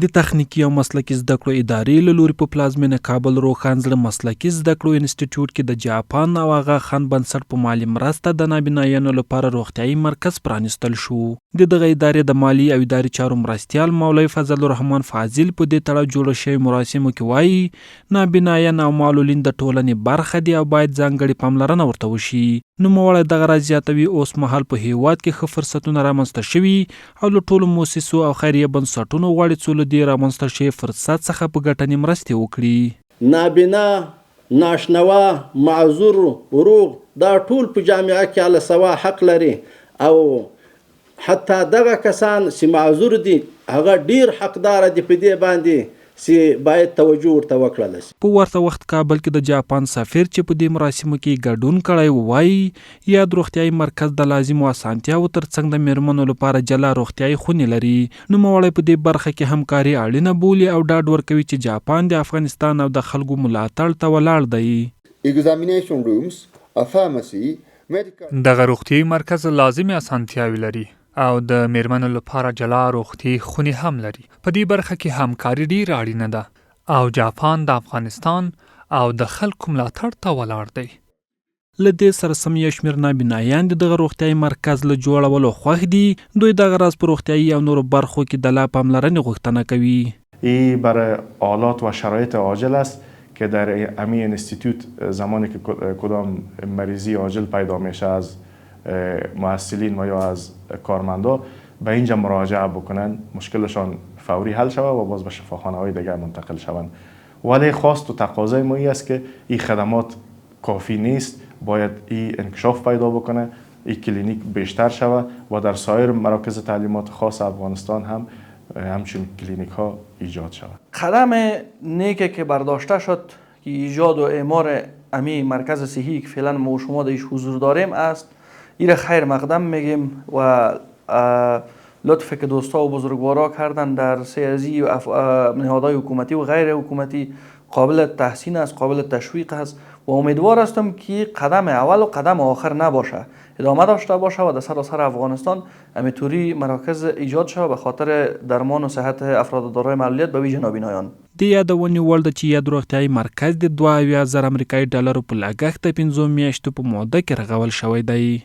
د تخنیکي او مسلکي زده کړو ادارې له لوري په پلازمینه کابل روښان زړه مسلکي زده کړو انسټیټیوټ کې د جاپان او آغا خان بنسټ په مالي مرسته د نابینایانو لپاره روغتیايي مرکز پرانیستل شو. د دغه ادارې د مالي او اداري چارو مرستیال مولوي فضل الرحمن فاضل په دې تړاو جوړه شوې مراسمو کې وایي نابینایان او معلولین د ټولنې برخه دي او باید ځانګړې پاملرنه ورته وشي. نوموړی دغه راز زیاتوي اوس مهال په هیواد کې ښه فرصتونه رامنځته شوي او له ټولو مؤسسو او خیریه بنسټونو غواړي څو له دې رامنځته شوي فرصت څخه په ګټنې مرستې وکړي. نابینا، ناشنوا، معذور، روغ دا ټول په جامعه کې علی سوا حق لري او حتی دغه کسان چې معذور دي هغه ډیر حقدار دي په دې باندې چې باید توجه ورته وکړل شي. په ورته وخت کابل کې د جاپان سفیر چې په دې مراسمو کې ګډون کړی وایي یاد روغتیايي مرکز د لازمو اسانتیاوو ترڅنګ د میرمنو لپاره جلا روغتیايي خونې لري. نوموړی په دې برخه کې همکاري اړینه بولي او ډاډ ورکوي چې جاپان د افغانستان او د خلکو ملاتړ ته ولاړ دی. Examination rooms, a pharmacy, medical... دغه روغتیايي مرکز لازمي اسانتیاوې لري او د میرمنو لپاره جلا روغتیايي خونې هم لري. په دې برخه کې همکاري ډیر اړینه ده او جاپان د افغانستان او د خلکو ملاتړ ته ولاړ دی. له دې سره سم یو شمېر نابینایان د دغه روغتیايي مرکز له جوړولو خوښ دي. دوی دغه راز په روغتیايي او نورو برخو کې د لا پاملرنې غوښتنه کوي. این برای آلات و شرایط عاجل است که در امی انستیتوت زمانی که کدام مریضی عاجل پیدا میشه از محصلین و یا از کارمندا به اینجا مراجعه بکنن مشکلشان فوری حل شود و باز به شفاخانه های دیگر منتقل شوند. ولی خواست و تقاضای ما این است که این خدمات کافی نیست، باید این انکشاف پیدا بکنه، این کلینیک بیشتر شود و در سایر مراکز تعلیمات خاص افغانستان هم همچون کلینیک ها ایجاد شود. قدم نیکی که برداشته شد که ایجاد و اعمار امی مرکز صحی که فعلا ما و شما درش حضور داریم است، این خیر مقدم میگیم و لطفی که دوستا و بزرگوارا کردن در سیازی و نهادهای حکومتی و غیر حکومتی قابل تحسین است، قابل تشویق است و امیدوار هستم که قدم اول و قدم آخر نباشه، ادامه داشته باشه و در سراسر افغانستان همینطوری مراکز ایجاد شود به خاطر درمان و صحت افراد دارای معلولیت به ویژه نابینایان. د یادونې وړ ده چې یاد روغتیايي مرکز د 2,000 امریکایي ډالرو په لګښت د 5 میاشتو په موده کې رغول شوی دی.